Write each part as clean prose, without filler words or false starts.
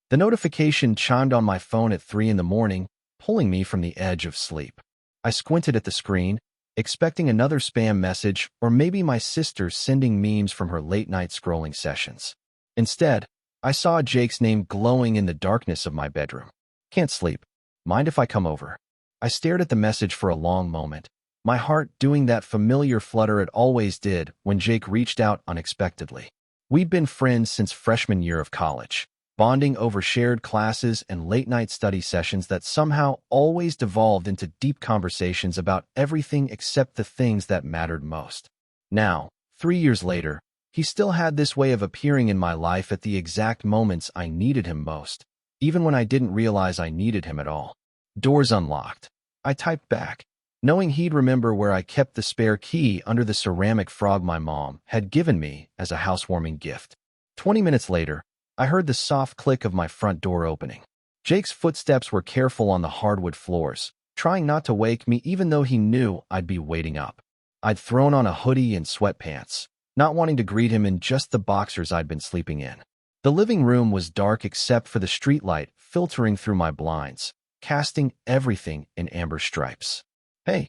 The notification chimed on my phone at 3 in the morning, pulling me from the edge of sleep. I squinted at the screen, expecting another spam message or maybe my sister sending memes from her late-night scrolling sessions. Instead, I saw Jake's name glowing in the darkness of my bedroom. "Can't sleep. Mind if I come over?" I stared at the message for a long moment, my heart doing that familiar flutter it always did when Jake reached out unexpectedly. We'd been friends since freshman year of college, bonding over shared classes and late-night study sessions that somehow always devolved into deep conversations about everything except the things that mattered most. Now, 3 years later, he still had this way of appearing in my life at the exact moments I needed him most, even when I didn't realize I needed him at all. "Doors unlocked." I typed back, knowing he'd remember where I kept the spare key under the ceramic frog my mom had given me as a housewarming gift. 20 minutes later, I heard the soft click of my front door opening. Jake's footsteps were careful on the hardwood floors, trying not to wake me even though he knew I'd be waiting up. I'd thrown on a hoodie and sweatpants, not wanting to greet him in just the boxers I'd been sleeping in. The living room was dark except for the streetlight filtering through my blinds, casting everything in amber stripes. "Hey,"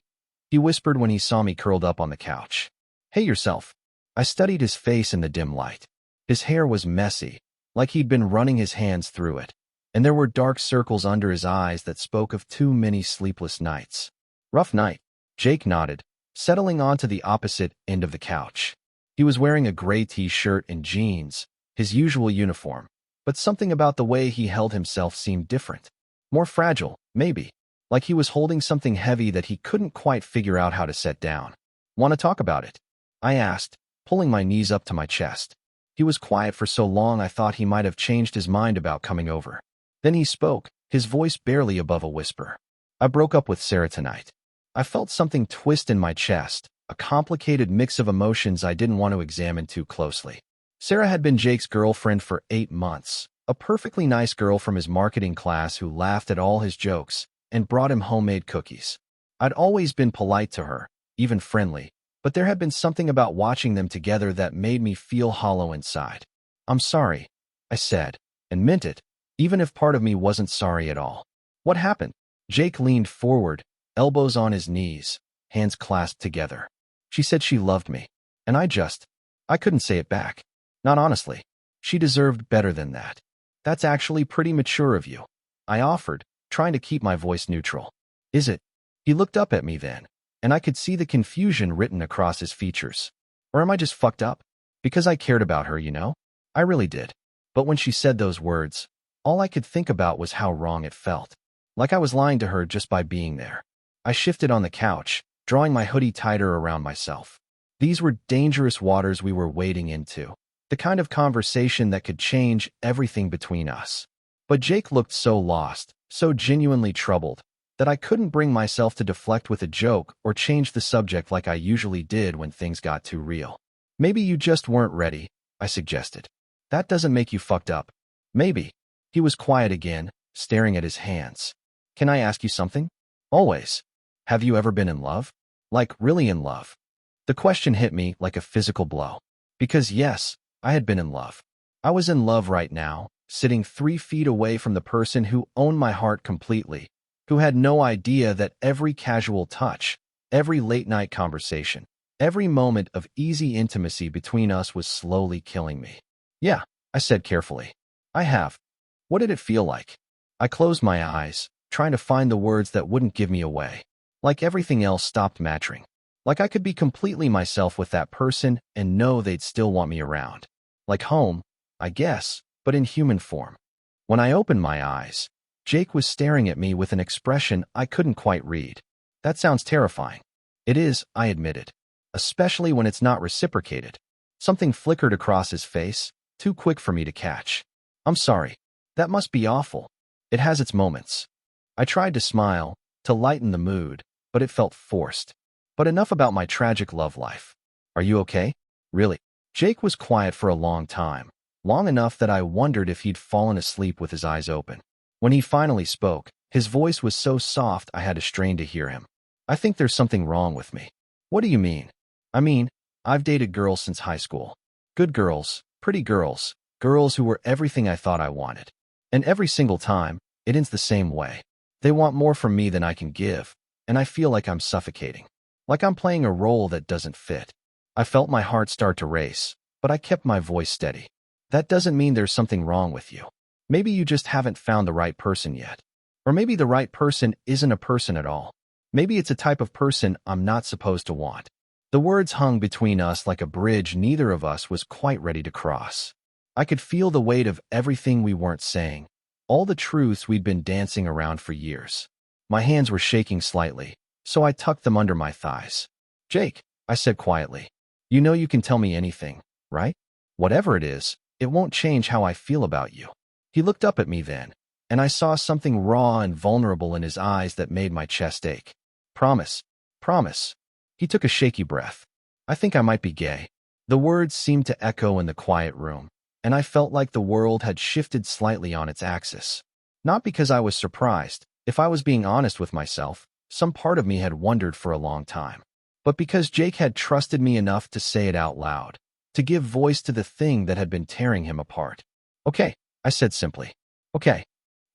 he whispered when he saw me curled up on the couch. "Hey yourself." I studied his face in the dim light. His hair was messy, like he'd been running his hands through it, and there were dark circles under his eyes that spoke of too many sleepless nights. "Rough night," Jake nodded, settling onto the opposite end of the couch. He was wearing a gray t-shirt and jeans, his usual uniform, but something about the way he held himself seemed different. More fragile, maybe, like he was holding something heavy that he couldn't quite figure out how to set down. "Want to talk about it?" I asked, pulling my knees up to my chest. He was quiet for so long I thought he might have changed his mind about coming over. Then he spoke, his voice barely above a whisper. "I broke up with Sarah tonight." I felt something twist in my chest, a complicated mix of emotions I didn't want to examine too closely. Sarah had been Jake's girlfriend for 8 months, a perfectly nice girl from his marketing class who laughed at all his jokes and brought him homemade cookies. I'd always been polite to her, even friendly, but there had been something about watching them together that made me feel hollow inside. "I'm sorry," I said, and meant it, even if part of me wasn't sorry at all. "What happened?" Jake leaned forward, elbows on his knees, hands clasped together. "She said she loved me, and I couldn't say it back. Not honestly. She deserved better than that." "That's actually pretty mature of you," I offered, trying to keep my voice neutral. "Is it?" He looked up at me then, and I could see the confusion written across his features. "Or am I just fucked up? Because I cared about her, you know? I really did. But when she said those words, all I could think about was how wrong it felt. Like I was lying to her just by being there." I shifted on the couch, drawing my hoodie tighter around myself. These were dangerous waters we were wading into, the kind of conversation that could change everything between us. But Jake looked so lost, so genuinely troubled, that I couldn't bring myself to deflect with a joke or change the subject like I usually did when things got too real. "Maybe you just weren't ready," I suggested. "That doesn't make you fucked up." "Maybe." He was quiet again, staring at his hands. "Can I ask you something?" "Always." "Have you ever been in love? Like, really in love?" The question hit me like a physical blow. Because yes, I had been in love. I was in love right now, sitting 3 feet away from the person who owned my heart completely, who had no idea that every casual touch, every late-night conversation, every moment of easy intimacy between us was slowly killing me. "Yeah," I said carefully. "I have." "What did it feel like?" I closed my eyes, trying to find the words that wouldn't give me away. Like everything else stopped mattering. Like I could be completely myself with that person and know they'd still want me around. Like home, I guess, but in human form. When I opened my eyes, Jake was staring at me with an expression I couldn't quite read. "That sounds terrifying." "It is," I admitted, "especially when it's not reciprocated." Something flickered across his face, too quick for me to catch. "I'm sorry. That must be awful." "It has its moments." I tried to smile, to lighten the mood, but it felt forced. But enough about my tragic love life. "Are you okay? Really?" Jake was quiet for a long time, long enough that I wondered if he'd fallen asleep with his eyes open. When he finally spoke, his voice was so soft I had to strain to hear him. "I think there's something wrong with me." "What do you mean?" "I mean, I've dated girls since high school. Good girls, pretty girls, girls who were everything I thought I wanted. And every single time, it ends the same way. They want more from me than I can give, and I feel like I'm suffocating. Like I'm playing a role that doesn't fit. I felt my heart start to race, but I kept my voice steady. That doesn't mean there's something wrong with you. Maybe you just haven't found the right person yet. Or maybe the right person isn't a person at all. Maybe it's a type of person I'm not supposed to want. The words hung between us like a bridge neither of us was quite ready to cross. I could feel the weight of everything we weren't saying, all the truths we'd been dancing around for years. My hands were shaking slightly, so I tucked them under my thighs. "Jake," I said quietly, "you know you can tell me anything, right? Whatever it is, it won't change how I feel about you." He looked up at me then, and I saw something raw and vulnerable in his eyes that made my chest ache. "Promise. Promise." He took a shaky breath. "I think I might be gay." The words seemed to echo in the quiet room, and I felt like the world had shifted slightly on its axis. Not because I was surprised. If I was being honest with myself, some part of me had wondered for a long time. But because Jake had trusted me enough to say it out loud, to give voice to the thing that had been tearing him apart. "Okay," I said simply. "Okay."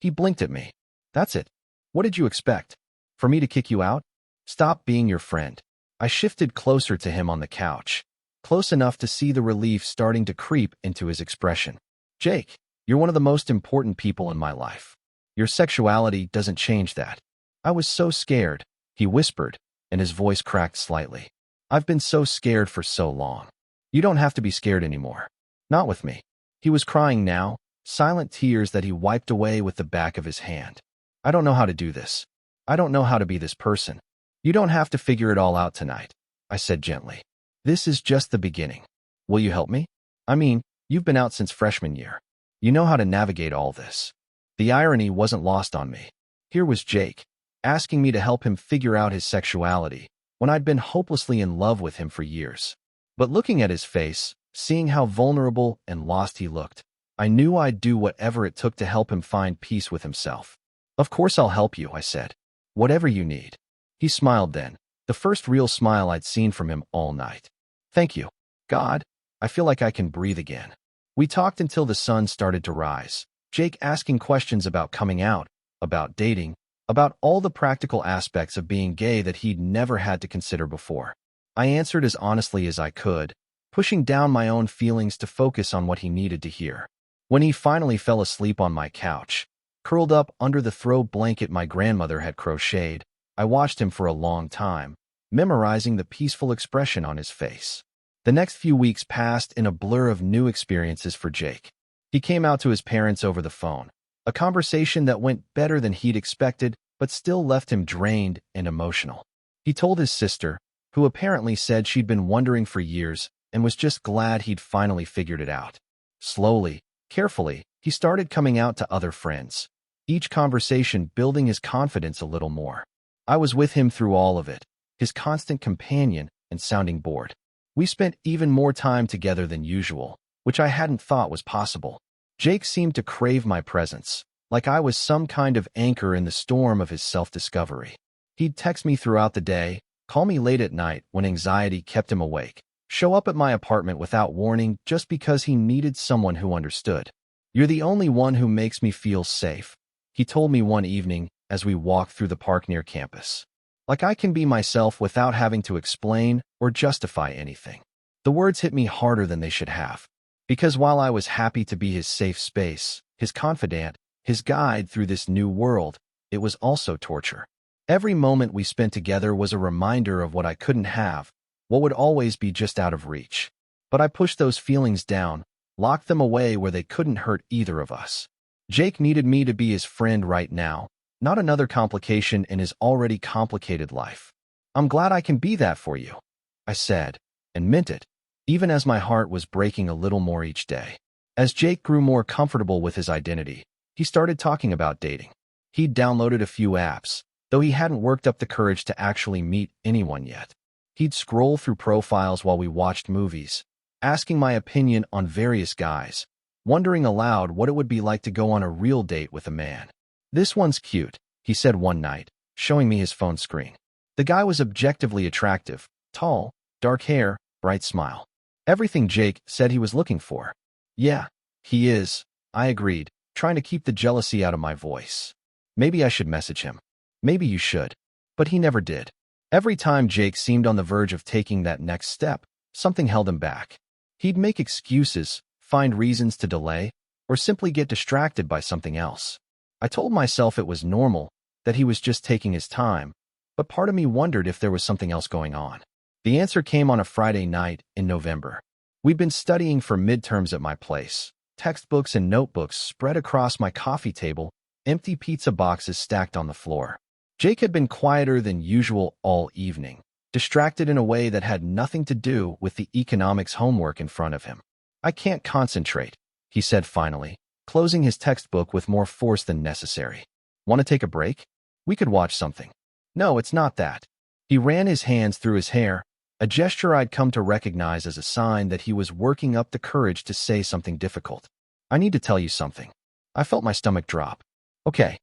He blinked at me. "That's it. What did you expect? For me to kick you out? Stop being your friend." I shifted closer to him on the couch, close enough to see the relief starting to creep into his expression. "Jake, you're one of the most important people in my life. Your sexuality doesn't change that." I was so scared, he whispered, and his voice cracked slightly. "I've been so scared for so long. You don't have to be scared anymore. Not with me." He was crying now, silent tears that he wiped away with the back of his hand. "I don't know how to do this. I don't know how to be this person. You don't have to figure it all out tonight," I said gently. "This is just the beginning. Will you help me? I mean, you've been out since freshman year. You know how to navigate all this." The irony wasn't lost on me. Here was Jake, asking me to help him figure out his sexuality, when I'd been hopelessly in love with him for years. But looking at his face, seeing how vulnerable and lost he looked, I knew I'd do whatever it took to help him find peace with himself. "Of course I'll help you," I said. "Whatever you need." He smiled then, the first real smile I'd seen from him all night. "Thank you. God, I feel like I can breathe again." We talked until the sun started to rise, Jake asking questions about coming out, about dating, about all the practical aspects of being gay that he'd never had to consider before. I answered as honestly as I could, pushing down my own feelings to focus on what he needed to hear. When he finally fell asleep on my couch, curled up under the throw blanket my grandmother had crocheted, I watched him for a long time, memorizing the peaceful expression on his face. The next few weeks passed in a blur of new experiences for Jake. He came out to his parents over the phone, a conversation that went better than he'd expected, but still left him drained and emotional. He told his sister, who apparently said she'd been wondering for years and was just glad he'd finally figured it out. Slowly, carefully, he started coming out to other friends, each conversation building his confidence a little more. I was with him through all of it, his constant companion and sounding board. We spent even more time together than usual, which I hadn't thought was possible. Jake seemed to crave my presence, like I was some kind of anchor in the storm of his self-discovery. He'd text me throughout the day, call me late at night when anxiety kept him awake, show up at my apartment without warning just because he needed someone who understood. "You're the only one who makes me feel safe," he told me one evening as we walked through the park near campus. "Like I can be myself without having to explain or justify anything." The words hit me harder than they should have. Because while I was happy to be his safe space, his confidant, his guide through this new world, it was also torture. Every moment we spent together was a reminder of what I couldn't have, what would always be just out of reach. But I pushed those feelings down, locked them away where they couldn't hurt either of us. Jake needed me to be his friend right now, not another complication in his already complicated life. "I'm glad I can be that for you," I said, and meant it, even as my heart was breaking a little more each day. As Jake grew more comfortable with his identity, he started talking about dating. He'd downloaded a few apps, though he hadn't worked up the courage to actually meet anyone yet. He'd scroll through profiles while we watched movies, asking my opinion on various guys, wondering aloud what it would be like to go on a real date with a man. "This one's cute," he said one night, showing me his phone screen. The guy was objectively attractive, tall, dark hair, bright smile. Everything Jake said he was looking for. "Yeah, he is," I agreed, trying to keep the jealousy out of my voice. Maybe I should message him. Maybe you should. But he never did. Every time Jake seemed on the verge of taking that next step, something held him back. He'd make excuses, find reasons to delay, or simply get distracted by something else. I told myself it was normal, that he was just taking his time, but part of me wondered if there was something else going on. The answer came on a Friday night in November. We'd been studying for midterms at my place. Textbooks and notebooks spread across my coffee table, empty pizza boxes stacked on the floor. Jake had been quieter than usual all evening, distracted in a way that had nothing to do with the economics homework in front of him. "I can't concentrate," he said finally, closing his textbook with more force than necessary. "Want to take a break? We could watch something." "No, it's not that." He ran his hands through his hair, a gesture I'd come to recognize as a sign that he was working up the courage to say something difficult. "I need to tell you something." I felt my stomach drop. "Okay.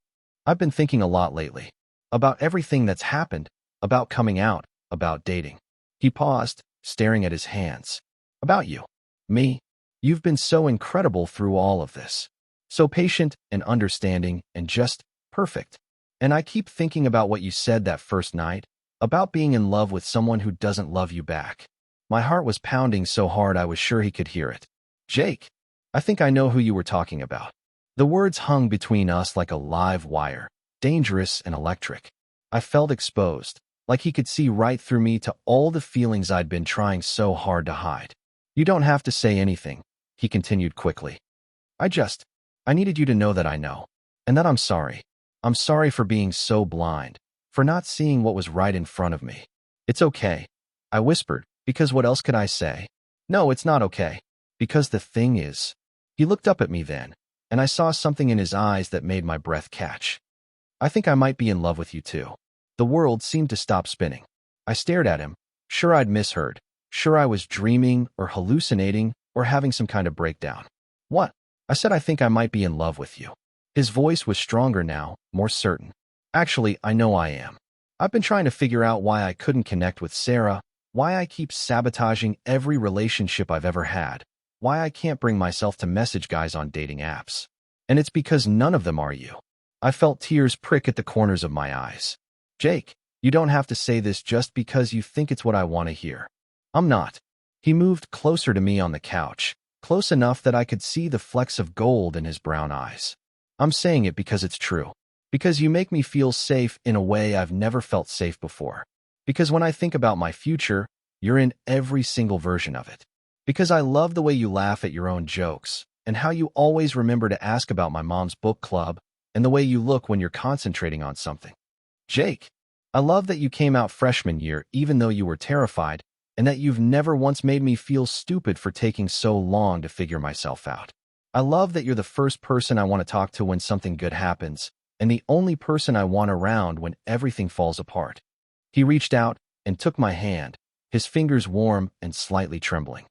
I've been thinking a lot lately. About everything that's happened, about coming out, about dating." He paused, staring at his hands. "About you. Me. You've been so incredible through all of this. So patient and understanding and just perfect. And I keep thinking about what you said that first night, about being in love with someone who doesn't love you back." My heart was pounding so hard I was sure he could hear it. "Jake, I think I know who you were talking about." The words hung between us like a live wire, dangerous and electric. I felt exposed, like he could see right through me to all the feelings I'd been trying so hard to hide. "You don't have to say anything," he continued quickly. I needed you to know that I know, and that I'm sorry. I'm sorry for being so blind, for not seeing what was right in front of me." "It's okay," I whispered, because what else could I say? "No, it's not okay. Because the thing is..." He looked up at me then, and I saw something in his eyes that made my breath catch. "I think I might be in love with you too." The world seemed to stop spinning. I stared at him, sure I'd misheard, sure I was dreaming or hallucinating or having some kind of breakdown. "What?" I said. "I think I might be in love with you." His voice was stronger now, more certain. "Actually, I know I am. I've been trying to figure out why I couldn't connect with Sarah, why I keep sabotaging every relationship I've ever had, why I can't bring myself to message guys on dating apps. And it's because none of them are you." I felt tears prick at the corners of my eyes. "Jake, you don't have to say this just because you think it's what I want to hear. I'm not." He moved closer to me on the couch, close enough that I could see the flecks of gold in his brown eyes. "I'm saying it because it's true. Because you make me feel safe in a way I've never felt safe before. Because when I think about my future, you're in every single version of it. Because I love the way you laugh at your own jokes, and how you always remember to ask about my mom's book club, and the way you look when you're concentrating on something. Jake, I love that you came out freshman year even though you were terrified, and that you've never once made me feel stupid for taking so long to figure myself out. I love that you're the first person I want to talk to when something good happens, and the only person I want around when everything falls apart." He reached out and took my hand, his fingers warm and slightly trembling.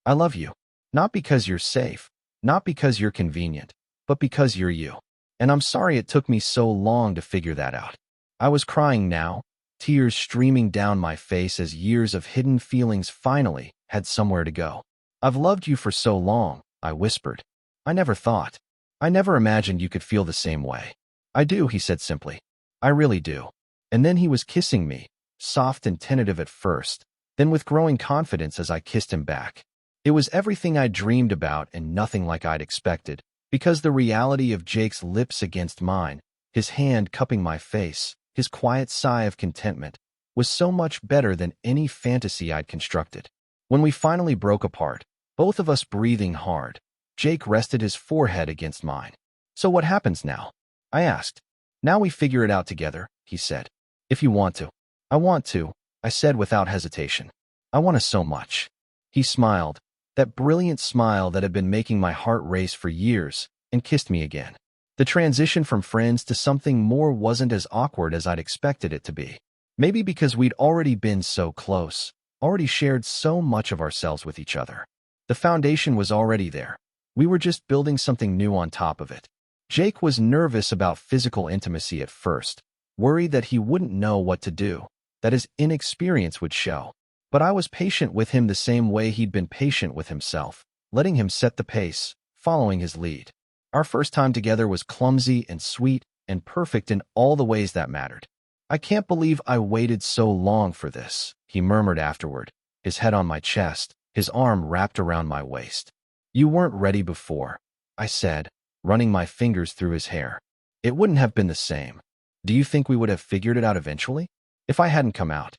"I love you. Not because you're safe, not because you're convenient, but because you're you. And I'm sorry it took me so long to figure that out." I was crying now, tears streaming down my face as years of hidden feelings finally had somewhere to go. "I've loved you for so long," I whispered. I never imagined you could feel the same way." "I do," he said simply. "I really do." And then he was kissing me, soft and tentative at first, then with growing confidence as I kissed him back. It was everything I'd dreamed about and nothing like I'd expected, because the reality of Jake's lips against mine, his hand cupping my face, his quiet sigh of contentment, was so much better than any fantasy I'd constructed. When we finally broke apart, both of us breathing hard, Jake rested his forehead against mine. "So what happens now?" I asked. "Now we figure it out together," he said. "If you want to." "I want to," I said without hesitation. "I want to so much." He smiled, that brilliant smile that had been making my heart race for years, and kissed me again. The transition from friends to something more wasn't as awkward as I'd expected it to be. Maybe because we'd already been so close, already shared so much of ourselves with each other. The foundation was already there. We were just building something new on top of it. Jake was nervous about physical intimacy at first, worried that he wouldn't know what to do, that his inexperience would show. But I was patient with him the same way he'd been patient with himself, letting him set the pace, following his lead. Our first time together was clumsy and sweet and perfect in all the ways that mattered. I can't believe I waited so long for this, he murmured afterward, his head on my chest, his arm wrapped around my waist. You weren't ready before, I said, running my fingers through his hair. It wouldn't have been the same. Do you think we would have figured it out eventually? If I hadn't come out?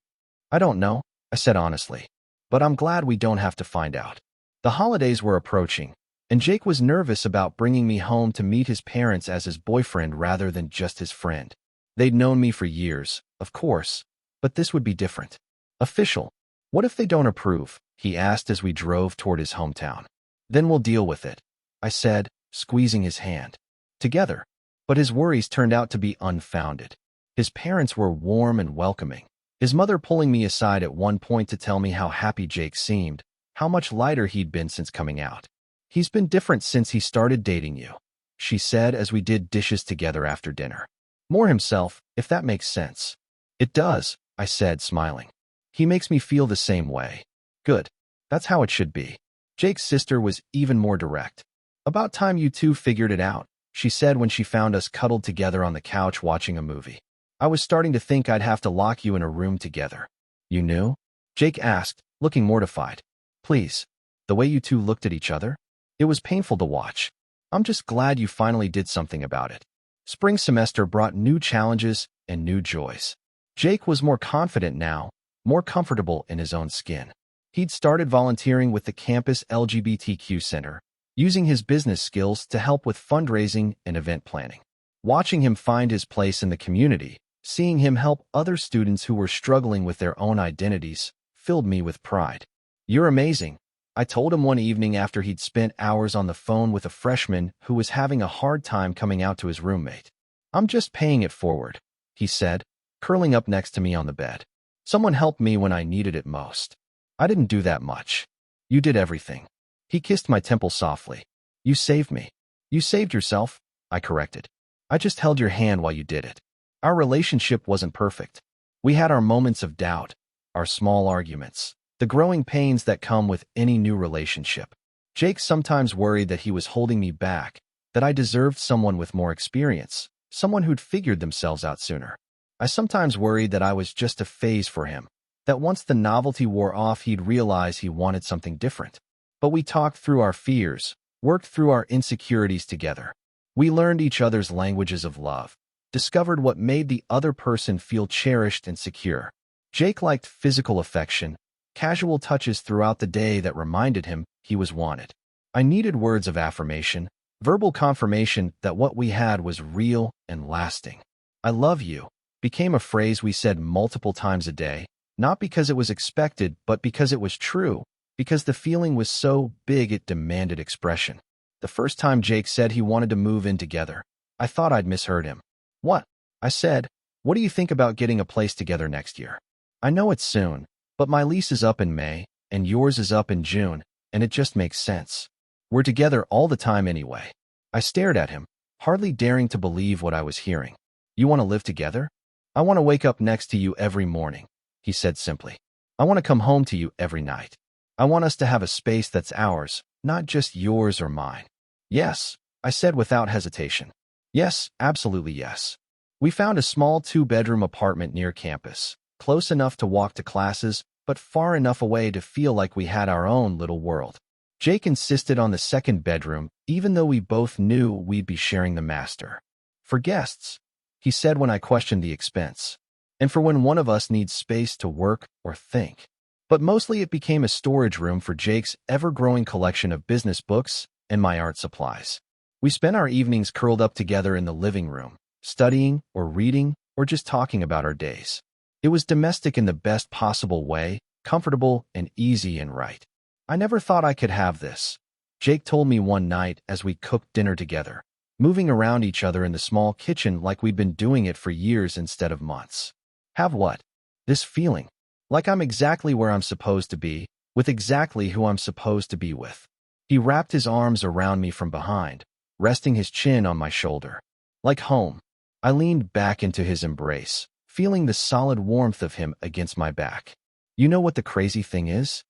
I don't know, I said honestly. But I'm glad we don't have to find out. The holidays were approaching, and Jake was nervous about bringing me home to meet his parents as his boyfriend rather than just his friend. They'd known me for years, of course, but this would be different. Official. What if they don't approve? He asked as we drove toward his hometown. Then we'll deal with it, I said, squeezing his hand. Together. But his worries turned out to be unfounded. His parents were warm and welcoming, his mother pulling me aside at one point to tell me how happy Jake seemed, how much lighter he'd been since coming out. He's been different since he started dating you, she said as we did dishes together after dinner. More himself, if that makes sense. It does, I said, smiling. He makes me feel the same way. Good. That's how it should be. Jake's sister was even more direct. About time you two figured it out, she said when she found us cuddled together on the couch watching a movie. I was starting to think I'd have to lock you in a room together. You knew? Jake asked, looking mortified. Please. The way you two looked at each other? It was painful to watch. I'm just glad you finally did something about it. Spring semester brought new challenges and new joys. Jake was more confident now, more comfortable in his own skin. He'd started volunteering with the campus LGBTQ Center, using his business skills to help with fundraising and event planning. Watching him find his place in the community, seeing him help other students who were struggling with their own identities, filled me with pride. You're amazing, I told him one evening after he'd spent hours on the phone with a freshman who was having a hard time coming out to his roommate. I'm just paying it forward, he said, curling up next to me on the bed. Someone helped me when I needed it most. I didn't do that much. You did everything. He kissed my temple softly. You saved me. You saved yourself, I corrected. I just held your hand while you did it. Our relationship wasn't perfect. We had our moments of doubt, our small arguments, the growing pains that come with any new relationship. Jake sometimes worried that he was holding me back, that I deserved someone with more experience, someone who'd figured themselves out sooner. I sometimes worried that I was just a phase for him, that once the novelty wore off he'd realize he wanted something different. But we talked through our fears, worked through our insecurities together. We learned each other's languages of love, discovered what made the other person feel cherished and secure. Jake liked physical affection, casual touches throughout the day that reminded him he was wanted. I needed words of affirmation, verbal confirmation that what we had was real and lasting. I love you became a phrase we said multiple times a day, not because it was expected, but because it was true, because the feeling was so big it demanded expression. The first time Jake said he wanted to move in together, I thought I'd misheard him. What? I said, what do you think about getting a place together next year? I know it's soon, but my lease is up in May, and yours is up in June, and it just makes sense. We're together all the time anyway. I stared at him, hardly daring to believe what I was hearing. You want to live together? I want to wake up next to you every morning, he said simply. I want to come home to you every night. I want us to have a space that's ours, not just yours or mine. Yes, I said without hesitation. Yes, absolutely yes. We found a small 2-bedroom apartment near campus, close enough to walk to classes, but far enough away to feel like we had our own little world. Jake insisted on the second bedroom, even though we both knew we'd be sharing the master. For guests, he said when I questioned the expense, and for when one of us needs space to work or think. But mostly it became a storage room for Jake's ever-growing collection of business books and my art supplies. We spent our evenings curled up together in the living room, studying or reading or just talking about our days. It was domestic in the best possible way, comfortable and easy and right. I never thought I could have this, Jake told me one night as we cooked dinner together, moving around each other in the small kitchen like we'd been doing it for years instead of months. Have what? This feeling. Like I'm exactly where I'm supposed to be, with exactly who I'm supposed to be with. He wrapped his arms around me from behind, resting his chin on my shoulder. Like home. I leaned back into his embrace, feeling the solid warmth of him against my back. You know what the crazy thing is?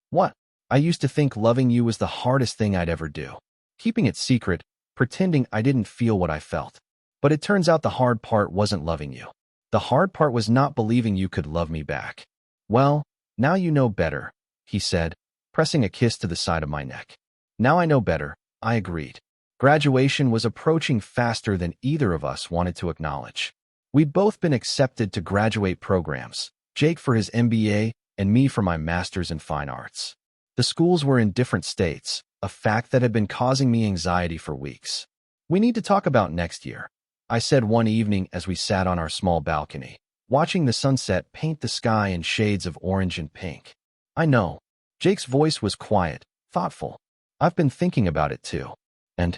What? I used to think loving you was the hardest thing I'd ever do. Keeping it secret, pretending I didn't feel what I felt. But it turns out the hard part wasn't loving you. The hard part was not believing you could love me back. Well, now you know better, he said, pressing a kiss to the side of my neck. Now I know better, I agreed. Graduation was approaching faster than either of us wanted to acknowledge. We'd both been accepted to graduate programs, Jake for his MBA and me for my master's in fine arts. The schools were in different states, a fact that had been causing me anxiety for weeks. We need to talk about next year, I said one evening as we sat on our small balcony, watching the sunset paint the sky in shades of orange and pink. I know. Jake's voice was quiet, thoughtful. I've been thinking about it too. And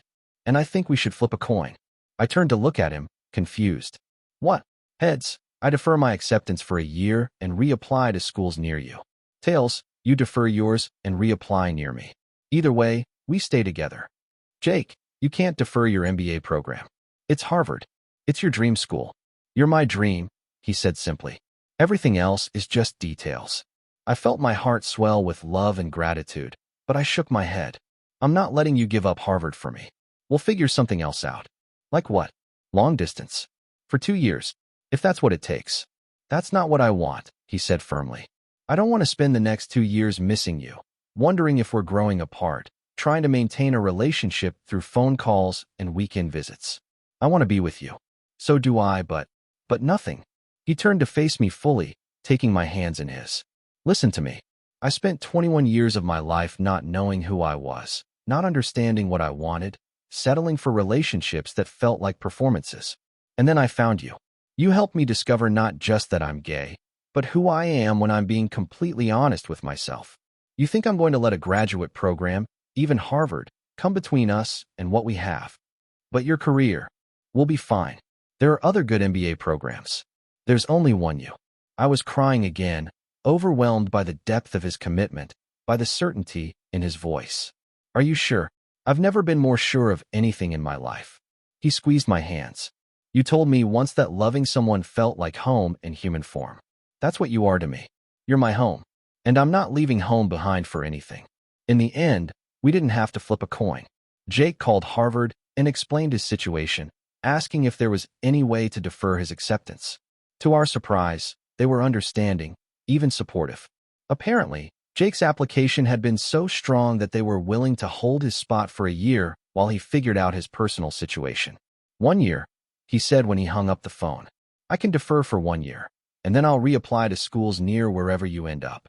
I think we should flip a coin. I turned to look at him, confused. What? Heads, I defer my acceptance for a year and reapply to schools near you. Tails, you defer yours and reapply near me. Either way, we stay together. Jake, you can't defer your MBA program. It's Harvard. It's your dream school. You're my dream, he said simply. Everything else is just details. I felt my heart swell with love and gratitude, but I shook my head. I'm not letting you give up Harvard for me. We'll figure something else out. Like what? Long distance. For 2 years, if that's what it takes. That's not what I want, he said firmly. I don't want to spend the next 2 years missing you, wondering if we're growing apart, trying to maintain a relationship through phone calls and weekend visits. I want to be with you. So do I, but nothing. He turned to face me fully, taking my hands in his. Listen to me. I spent 21 years of my life not knowing who I was, not understanding what I wanted, settling for relationships that felt like performances. And then I found you. You helped me discover not just that I'm gay, but who I am when I'm being completely honest with myself. You think I'm going to let a graduate program, even Harvard, come between us and what we have? But your career, we'll be fine. There are other good MBA programs. There's only one you. I was crying again, overwhelmed by the depth of his commitment, by the certainty in his voice. Are you sure? I've never been more sure of anything in my life. He squeezed my hands. You told me once that loving someone felt like home in human form. That's what you are to me. You're my home. And I'm not leaving home behind for anything. In the end, we didn't have to flip a coin. Jake called Harvard and explained his situation, asking if there was any way to defer his acceptance. To our surprise, they were understanding, even supportive. Apparently, Jake's application had been so strong that they were willing to hold his spot for a year while he figured out his personal situation. 1 year, he said when he hung up the phone. I can defer for 1 year, and then I'll reapply to schools near wherever you end up.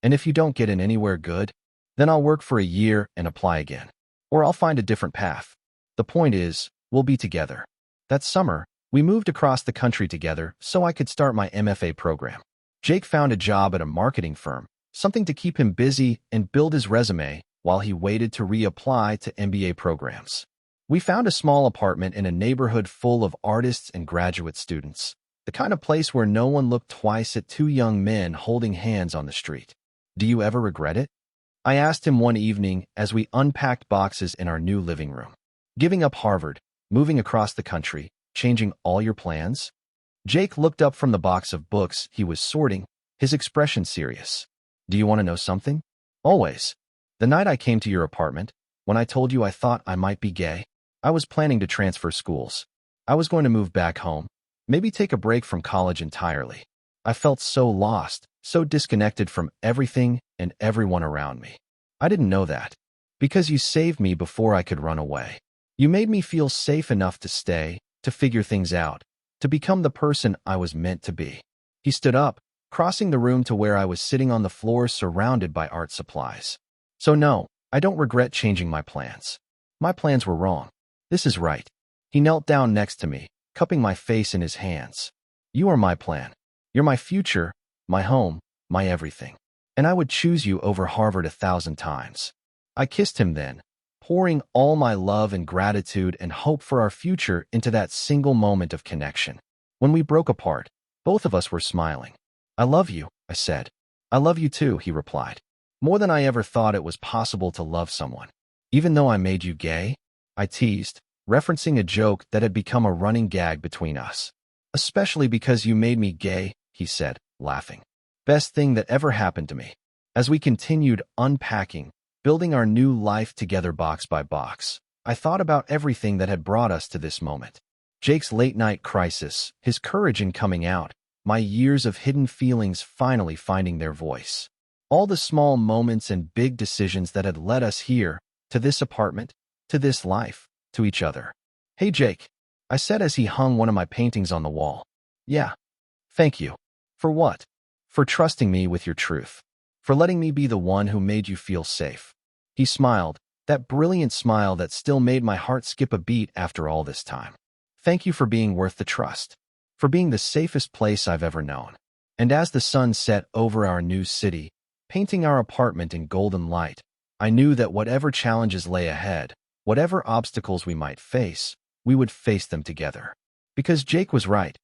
And if you don't get in anywhere good, then I'll work for a year and apply again. Or I'll find a different path. The point is, we'll be together. That summer, we moved across the country together so I could start my MFA program. Jake found a job at a marketing firm, something to keep him busy and build his resume while he waited to reapply to MBA programs. We found a small apartment in a neighborhood full of artists and graduate students, the kind of place where no one looked twice at two young men holding hands on the street. Do you ever regret it? I asked him one evening as we unpacked boxes in our new living room. Giving up Harvard, moving across the country, changing all your plans? Jake looked up from the box of books he was sorting, his expression serious. Do you want to know something? Always. The night I came to your apartment, when I told you I thought I might be gay, I was planning to transfer schools. I was going to move back home, maybe take a break from college entirely. I felt so lost, so disconnected from everything and everyone around me. I didn't know that. Because you saved me before I could run away. You made me feel safe enough to stay, to figure things out, to become the person I was meant to be. He stood up, crossing the room to where I was sitting on the floor surrounded by art supplies. So no, I don't regret changing my plans. My plans were wrong. This is right. He knelt down next to me, cupping my face in his hands. You are my plan. You're my future, my home, my everything. And I would choose you over Harvard 1,000 times. I kissed him then, pouring all my love and gratitude and hope for our future into that single moment of connection. When we broke apart, both of us were smiling. I love you, I said. I love you too, he replied. More than I ever thought it was possible to love someone. Even though I made you gay? I teased, referencing a joke that had become a running gag between us. Especially because you made me gay, he said, laughing. Best thing that ever happened to me. As we continued unpacking, building our new life together box by box, I thought about everything that had brought us to this moment. Jake's late-night crisis, his courage in coming out, my years of hidden feelings finally finding their voice. All the small moments and big decisions that had led us here, to this apartment, to this life, to each other. "Hey, Jake," I said as he hung one of my paintings on the wall. "Yeah. Thank you." "For what?" "For trusting me with your truth. For letting me be the one who made you feel safe." He smiled, that brilliant smile that still made my heart skip a beat after all this time. "Thank you for being worth the trust. For being the safest place I've ever known." And as the sun set over our new city, painting our apartment in golden light, I knew that whatever challenges lay ahead, whatever obstacles we might face, we would face them together. Because Jake was right.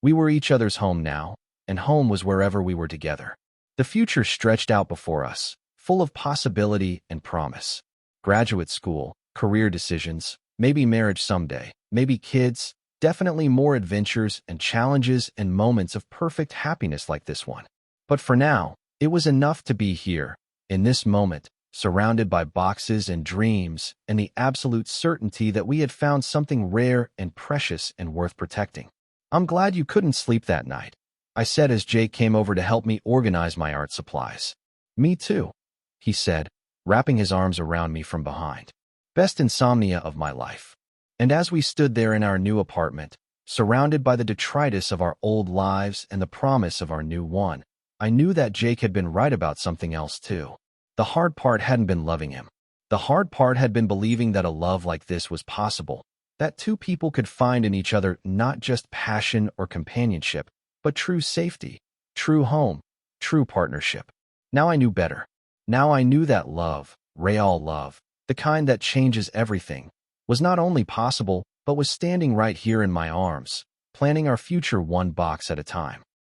We were each other's home now, and home was wherever we were together. The future stretched out before us, full of possibility and promise. Graduate school, career decisions, maybe marriage someday, maybe kids, definitely more adventures and challenges and moments of perfect happiness like this one. But for now, it was enough to be here, in this moment, surrounded by boxes and dreams and the absolute certainty that we had found something rare and precious and worth protecting. "I'm glad you couldn't sleep that night," I said as Jake came over to help me organize my art supplies. "Me too," he said, wrapping his arms around me from behind. "Best insomnia of my life." And as we stood there in our new apartment, surrounded by the detritus of our old lives and the promise of our new one, I knew that Jake had been right about something else too. The hard part hadn't been loving him. The hard part had been believing that a love like this was possible, that two people could find in each other not just passion or companionship, but true safety, true home, true partnership. Now I knew better. Now I knew that love, real love, the kind that changes everything, was not only possible, but was standing right here in my arms, planning our future one box at a time.